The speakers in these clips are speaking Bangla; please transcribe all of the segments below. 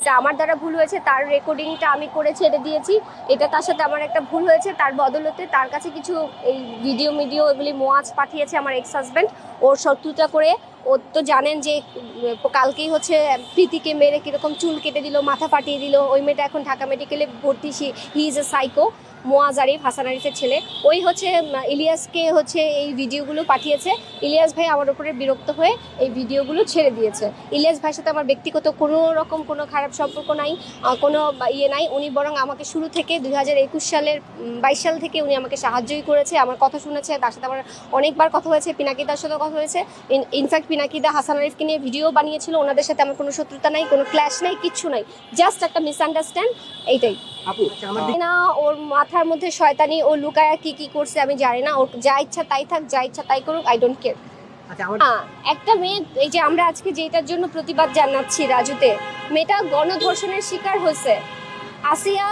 এটা আমার দ্বারা ভুল হয়েছে, তার রেকর্ডিংটা আমি করে ছেড়ে দিয়েছি, এটা তার সাথে আমার একটা ভুল হয়েছে। তার বদলতে তার কাছে কিছু এই ভিডিও এগুলি মোয়াজ পাঠিয়েছে আমার এক্স হাজব্যান্ড, ওর শত্রুতা করে। ও তো জানেন যে কালকেই হচ্ছে প্রীতিকে মেরে কীরকম চুল কেটে দিল, মাথা ফাটিয়ে দিল। ওই মেয়েটা এখন ঢাকা মেডিকেলে ভর্তি, he is a psycho. Muaz Arif, Hasan আরিফের ছেলে, ওই হচ্ছে ইলিয়াসকে হচ্ছে এই ভিডিওগুলো পাঠিয়েছে। ইলিয়াস ভাই আমার উপরে বিরক্ত হয়ে এই ভিডিওগুলো ছেড়ে দিয়েছে। ইলিয়াস ভাইয়ের সাথে আমার ব্যক্তিগত কোনো রকম কোনো খারাপ সম্পর্ক নাই, কোনো ইয়ে নাই। উনি বরং আমাকে শুরু থেকে 2021 সালের 22 সাল থেকে উনি আমাকে সাহায্যই করেছে, আমার কথা শুনেছে। তার সাথে আমার অনেকবার কথা হয়েছে, পিনাকিদার সাথে কথা হয়েছে। ইনফ্যাক্ট পিনাকিদা হাসান আরিফকে নিয়ে ভিডিও বানিয়েছিল। ওনাদের সাথে আমার কোনো শত্রুতা নাই, কোনো ক্ল্যাশ নাই, কিচ্ছু নাই, জাস্ট একটা মিসআন্ডারস্ট্যান্ড, এইটাই। না, ওর মাথার মধ্যে শয়তানি, ও লুকায়া কি করছে আমি জানি না। ওর যা ইচ্ছা তাই থাক, যা ইচ্ছা তাই করুক, আই ডোন্ট কেয়ার। একটা মেয়ে, এই যে আমরা আজকে যেটার জন্য প্রতিবাদ জানাচ্ছি রাজুতে, মেয়েটা গণধর্ষণের শিকার হয়েছে। আসিয়া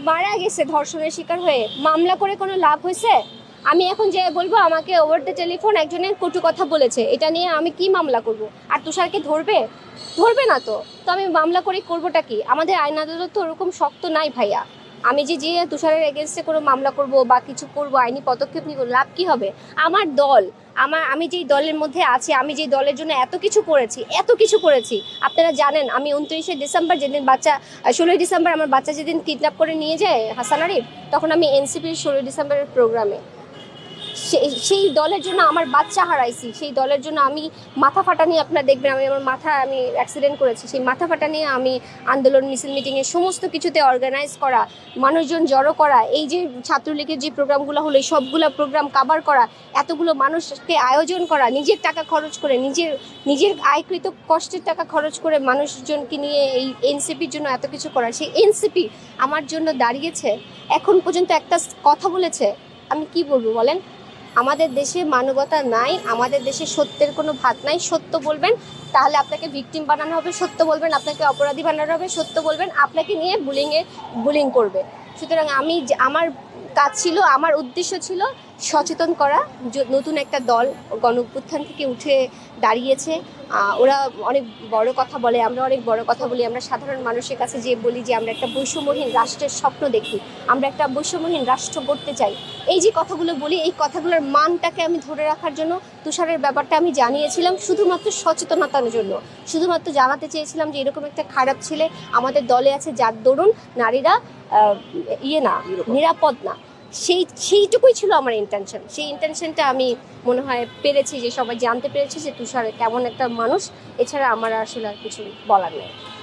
মারা গেছে ধর্ষণের শিকার হয়ে, মামলা করে কোনো লাভ হয়েছে? আমি এখন যে বলবো আমাকে ওভার দ্য টেলিফোন একজনের কটু কথা বলেছে, এটা নিয়ে আমি কি মামলা করব? আর তুষারকে ধরবে না তো আমি মামলা করে করবোটা কি? আমাদের আইন আদালত তো ওরকম শক্ত নাই ভাইয়া। আমি যে তুষারের এগেনস্টে কোনো মামলা করব বা কিছু করব, আইনি পদক্ষেপ নিব, লাভ কি হবে? আমার দল, আমি যেই দলের মধ্যে আছি, আমি যেই দলের জন্য এত কিছু করেছি আপনারা জানেন। আমি 29শে ডিসেম্বর যেদিন 16ই ডিসেম্বর আমার বাচ্চা যেদিন কিডন্যাপ করে নিয়ে যায় হাসান আরিফ, তখন আমি এনসিপির 16 ডিসেম্বরের প্রোগ্রামে সেই দলের জন্য আমার বাচ্চা হারাইছি, সেই দলের জন্য আমি মাথা ফাটা নিয়ে, আপনারা দেখবেন আমি অ্যাক্সিডেন্ট করেছি, সেই মাথা ফাটা নিয়ে আমি আন্দোলন, মিছিল, মিটিংয়ে সমস্ত কিছুতে অর্গানাইজ করা, মানুষজন জড়ো করা, এই যে ছাত্রলীগের যে প্রোগ্রামগুলো হলো সবগুলো প্রোগ্রাম কাভার করা, এতগুলো মানুষকে আয়োজন করা, নিজের টাকা খরচ করে, নিজের আয়কৃত কষ্টের টাকা খরচ করে মানুষজনকে নিয়ে এই এনসিপির জন্য এত কিছু করা, সেই এনসিপি আমার জন্য দাঁড়িয়েছে, এখন পর্যন্ত একটা কথা বলেছে। আমি কি বলবো বলেন? আমাদের দেশে মানবতা নাই, আমাদের দেশে সত্যের কোনো ভাত নাই। সত্য বলবেন তাহলে আপনাকে ভিকটিম বানানো হবে, সত্য বলবেন আপনাকে অপরাধী বানানো হবে, সত্য বলবেন আপনাকে নিয়ে বুলিং করবে। সুতরাং আমার কাজ ছিল, আমার উদ্দেশ্য ছিল সচেতন করা। নতুন একটা দল গণ-অভ্যুত্থান থেকে উঠে দাঁড়িয়েছে, ওরা অনেক বড় কথা বলে, আমরা অনেক বড় কথা বলি। আমরা সাধারণ মানুষের কাছে যে বলি যে আমরা একটা বৈষম্যহীন রাষ্ট্রের স্বপ্ন দেখি, আমরা একটা বৈষম্যহীন রাষ্ট্র গড়তে চাই। এই যে কথাগুলো বলি, এই কথাগুলোর মানটাকে আমি ধরে রাখার জন্য তুষারের ব্যাপারটা আমি জানিয়েছিলাম, শুধুমাত্র সচেতনতার জন্য, শুধুমাত্র জানাতে চেয়েছিলাম যে এরকম একটা খারাপ ছেলে আমাদের দলে আছে যার দরুন নারীরা নিরাপদ না। সেইটুকুই ছিল আমার ইন্টেনশন। সেই ইন্টেনশনটা আমি মনে হয় পেরেছি, যে সবাই জানতে পেরেছে যে তুষার কেমন একটা মানুষ। এছাড়া আমার আসলে আর কিছু বলার নেই।